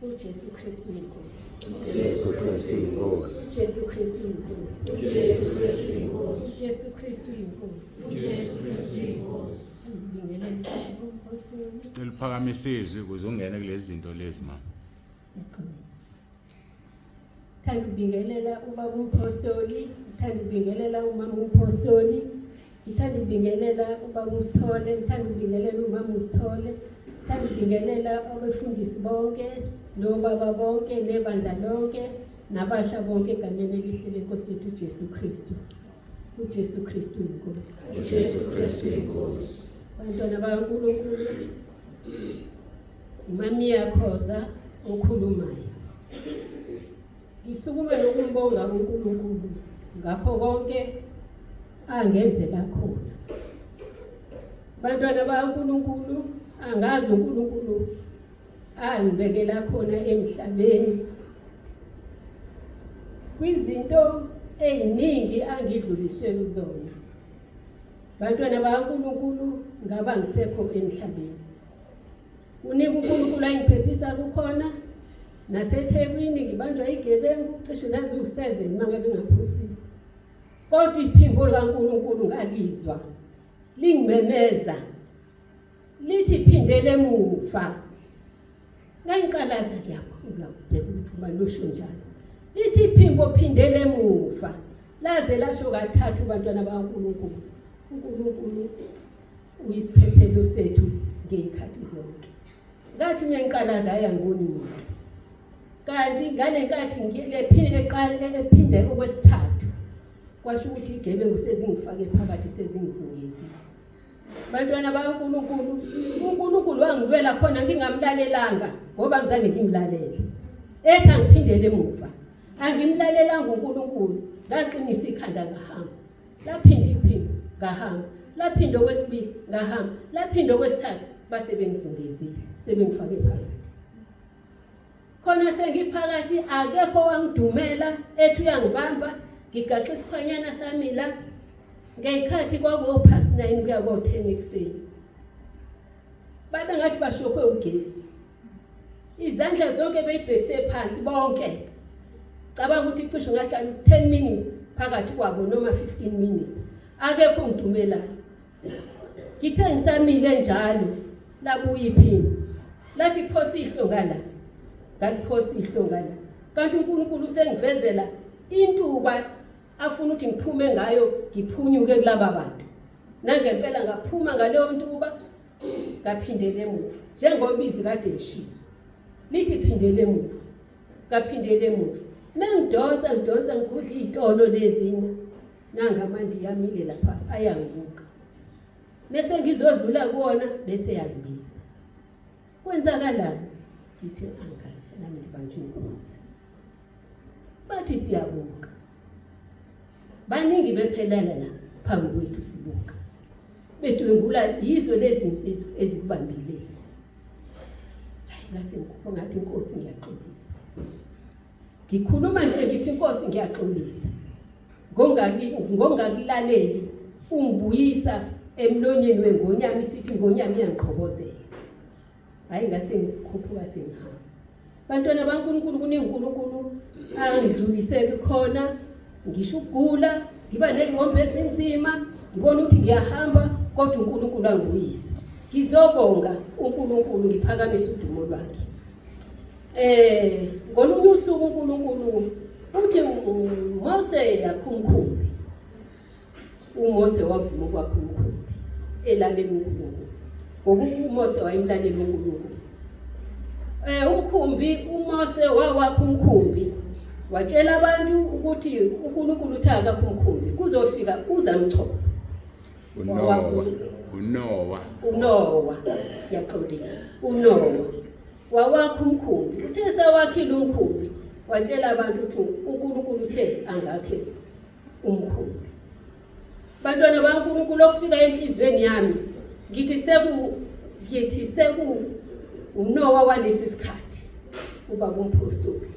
uJesu Kristu inkosi. Jesu Kristu inkosi. Jesu Kristu inkosi. Jesu Kristu inkosi. Jesu Kristu inkosi. Jesu Kristu inkosi. Ngibingelela umpostoli. Siliphakamise izwi ukuze ungene kulezi zinto lezi mama. Thanda ukubingelela ubaba umpostoli, thanda ukubingelela umama umpostoli, thanda ukubingelela ubaba uSithole, thanda ukubingelela umama uSithole, thanda ukubingelela abafundisi bonke, nobaba bonke, nebandla lonke, nabasha bonke egameni elihle lenkosi yethu uJesu Kristu. uJesu Kristu inkosi. Jesu Kristu inkosi. Bantwana bakaNkulunkulu, umami yakhoza okhulumayo. Ngisukuma nokumbonga uNkulunkulu ngakho konke angenzela khona. Bantwana bakaNkulunkulu, angazi uNkulunkulu angibekela khona emhlabeni. Kwizinto eziningi angidlulisela zona. Bantwana bakaNkulunkulu, ngaba ngisekho emhlabeni. Unika uNkulunkulu angiphephisa kukhona. NaseThekwini ngibanjwa igebengu cishe zaziwu7 mangabe ngaphosisi. Kodwa iphimbo likaNkulunkulu ngalizwa lingimemeza. Lithi phindele emuva. Ngangiqalaza ngiyakhula ubheka ukuthi ubalosho njalo. Lithi iphimbo phindele emuva. Laze lasho kathathu bantwana bakaNkulunkulu. uNkulunkulu uyisiphephelo sethu ngezikhathi zonke. Ngathi ngiqalaza ayangiboni umuntu. Kanti ngale nkathi ephinde okwesithathu kwasho ukuthi igebengu sezingifake phakathi sezingizungezile. Bantwana bakaNkulunkulu, uNkulunkulu wangilwela khona ngingamlalelanga ngoba ngizange ngimlalele. Ethi angiphindele emuva. Angimlalelanga uNkulunkulu, ngaqinisa ikhanda ngahamba. Laphinda iphimbo ngahamba. Laphinda okwesibili ngahamba. Laphinda okwesithathu base bengizungezile, sebengifake phakathi. Khona sengiphakathi akekho wangidumela ethi uyangibamba, ngigaxa isikhwanyana sami la. Ngeyikhathi kwakuwo9:30 kuya ko10 ekseni. Babe ngathi bashokwe ugesi. Izandla zonke beyibhekise phansi bonke. Cabanga ukuthi cishe ngahlala 10 minutes phakathi kwabo noma 15 minutes. Akekho ungidumela. Ngithe ngisamile njalo labuya iphimbo. Lathi phosi ihlonga la. Ngaliphosi ihlonga la. Kanti uNkulunkulu sengivezela intuba afuna ukuthi ngiphume ngayo ngiphunyuke kulaba bantu. Nangempela ngaphuma ngaleyo ntuba ngaphindele emuva. Njengoba izwi kade lishiwo. Lithi phindele emuva. Ngaphindele emuva. Mengidonsa ngikudla izitolo lezinye. Nangamandi yamile lapha ayangibuka. Bese ngizodlula kuona bese yangibisa. Kwenzakalani? Ngithe angazi nami ngibanjwe inkunzi. Bathi siyabuka. Baningi bephelana la phambi kwethu sibuka. Bedwengula yizo lezi insizwa ezikubambile. Hayi ngase ngikho ngathi inkosi ngiyaxolisa. Ngikhuluma nje ngithi inkosi ngiyaxolisa. Ngongakulaleli ungibuyisa emlonyeni wengonyama isithi ingonyama iyangiqhokozela. Hayi ngase ngikhuphuka sengihamba. Bantwana baNkulunkulu kuNkulunkulu angidlulisele khona. Ngisho ukugula, ngiba nezingombe ezinzima, ngibona ukuthi ngiyahamba kodwa uNkulunkulu angibuyisa. Ngizobonga uNkulunkulu ngiphakamisa udumo lwakhe. Ngolunye usuku uNkulunkulu uthi Mose yakhumkhumbi. uMose wavuma ukwakhumkhumbi elalela uNkulunkulu. Ngoba uMose wayemlalela uNkulunkulu. Umkhumbi uMose wawakhumkhumbi. Watshela abantu ukuthi uNkulunkulu uthi akakhumkhumbi kuzofika uzamchopha. uNowa yaqolisa. uNowa wawakhumkhumbi. Uthe sewakhile umkhumbi watshela abantu ukuthi uNkulunkulu uthe angakhe umkhumbi. Bantwana baNkulunkulu okufika enhlizweni yami ngithi seku uNowa walesi sikhathi ubaba umpostoli.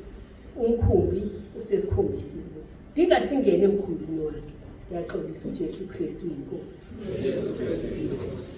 Umkhumbi usesikhombisile. Dinga singene emkhumbini wakhe. Yaxolisa uJesu Kristu inkosi. Jesu Kristu inkosi.